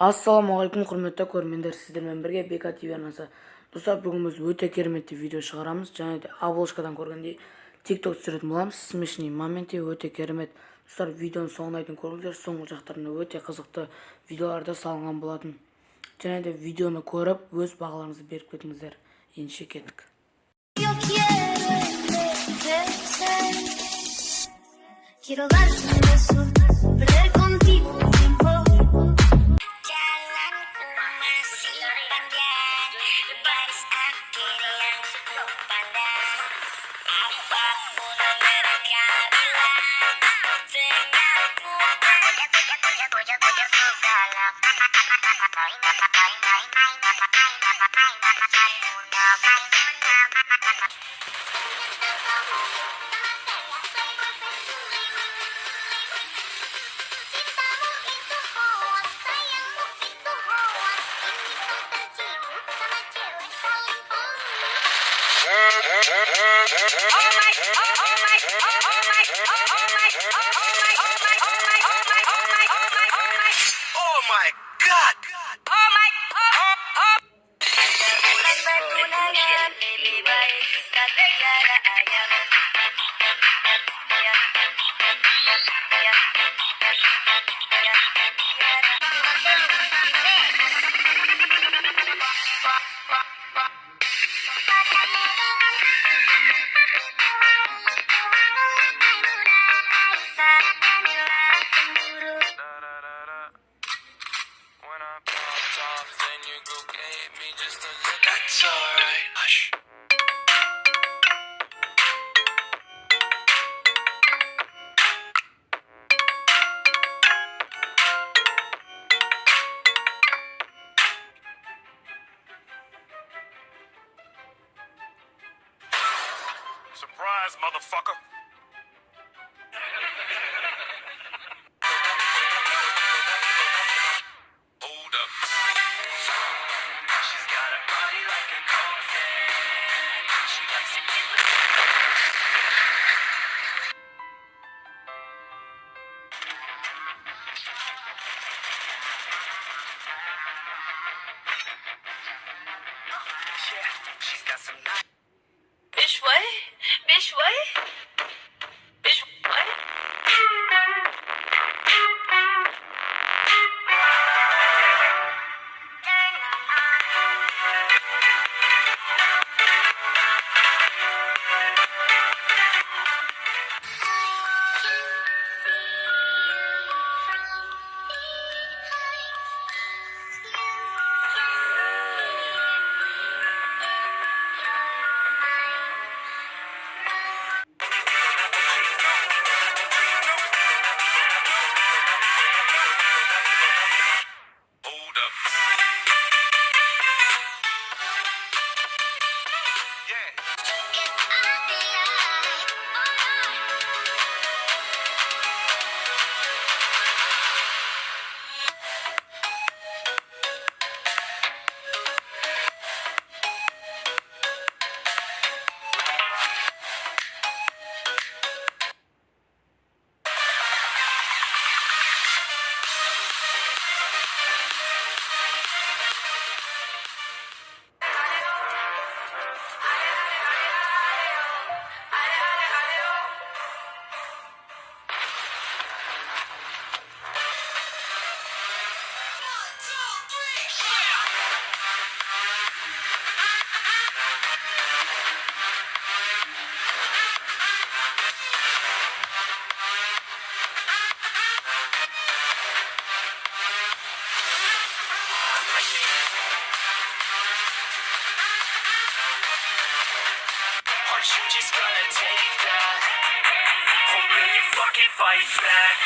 Ассалаумағалейкум құрметті көрермендер, сіздермен бірге БК ТВ арнасы. Достар, бүгін біз өте керемет видео шығарамыз. Және де обложкадан көргендей TikTok түсіретін боламыз. Смешный моменте өте керемет. Достар, видеоның соңына дейін көріңіздер. Соңғы жақтарында өте қызықты видеоларда салынған болатын. Және де видеоны көріп, өз бағаларыңызды беріп кетіңіздер. Ендеше кеттік. Quiero darte un beso, perder contigo un tiempo. Jalanku masih panjang, baris akhir yang cukup pandang. Apapun mereka bilang, denganku puja galak. Oh my God! When I popped off, then you go gave me just a look. That's alright. Hush. Surprise, motherfucker. Hold up. She's got a body like a coffin. She likes to keep it. Yeah, she's got some nice. Bitch, what? Bitch, what? Bitch, what? Hold up. Yeah. Aren't you just gonna take that? Or will you fucking fight back?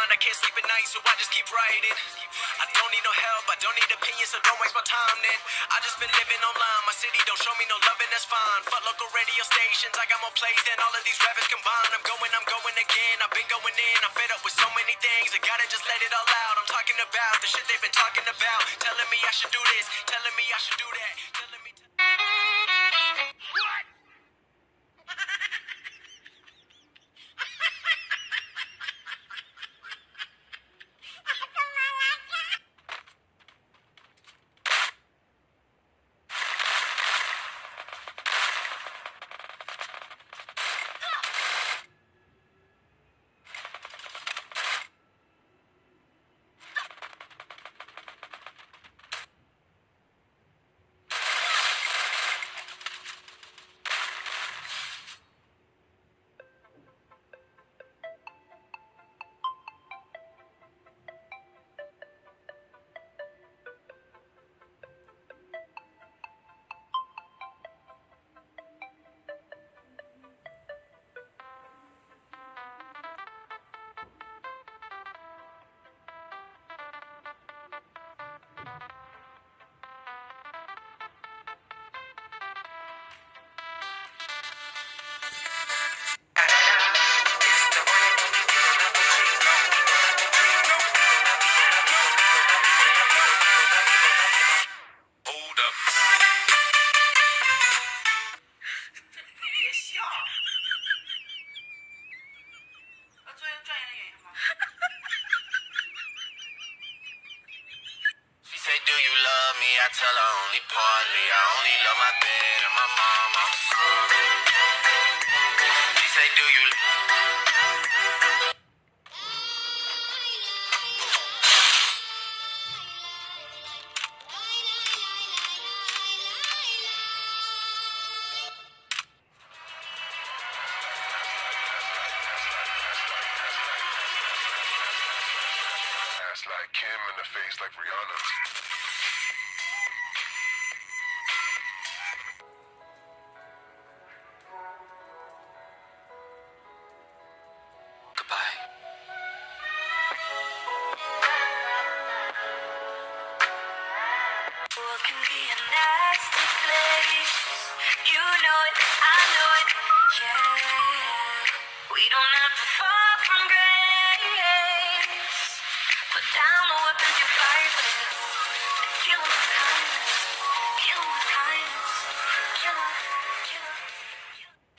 mind, I can't sleep at night, so I just keep writing. I don't need no help, I don't need opinions, so don't waste my time then. I just been living online, my city don't show me no loving, that's fine. Fuck local radio stations, I got more plays than all of these rappers combined. I'm going again, I've been going in, I'm fed up with so many things, I gotta just let it all out. I'm talking about the shit they've been talking about, telling me I should do this, telling me I should do that, telling me hold up. She say, do you love me? I tell her only partly. I only love my bed and my mom. She say, do you? Ass like Kim in the face like Rihanna. Goodbye. What can be a nasty place? You know it, I know it, yeah. We don't have to fall from grace. Put down the weapons you fight with. Kill 'em with kindness. Kill 'em with kindness. Kill 'em, kill 'em.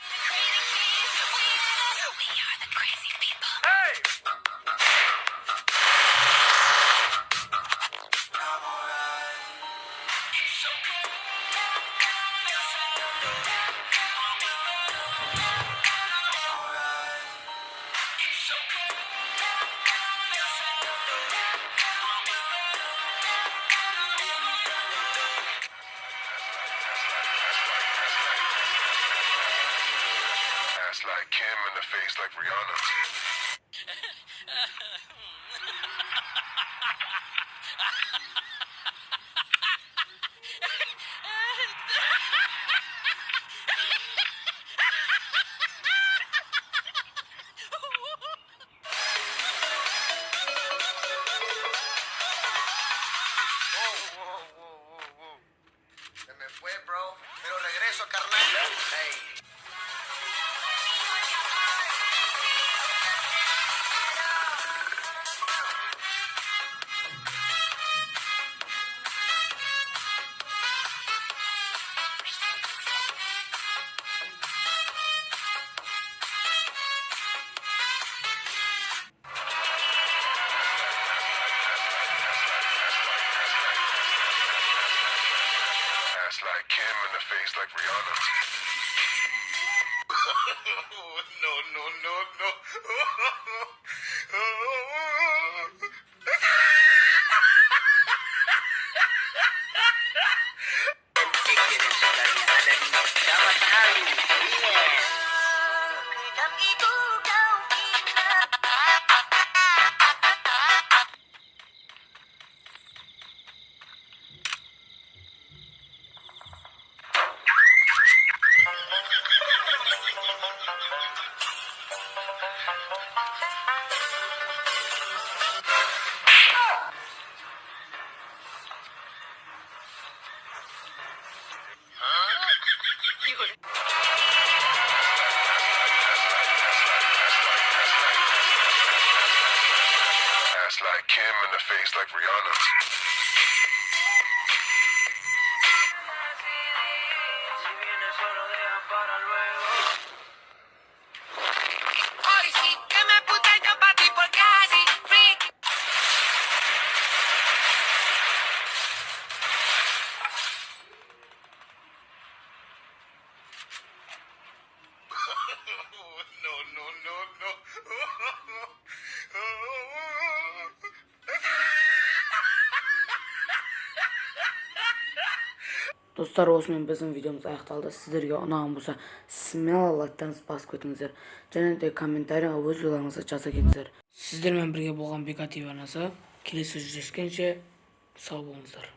The crazy kids, we are the crazy people. Hey! Ass like Kim in the face like Rihanna. Se me fue, bro. Pero regreso, carnal. Hey. Ass like Kim in the face like Rihanna. No, no, no, no. the face like Rihanna. Hoy sí que me puse yo pa' ti porque así, freaky. Достар, осымен біздің видеомыз аяқталды. Сіздерге ұнаған болса, смело лайктарыңызды басып кетіңіздер. Және де комментарийға өз ойларыңызды жаза кетіңіздер. Сіздермен бірге болған Бека ТV арнасы. Келесі жүздескенше сау болыңыздар.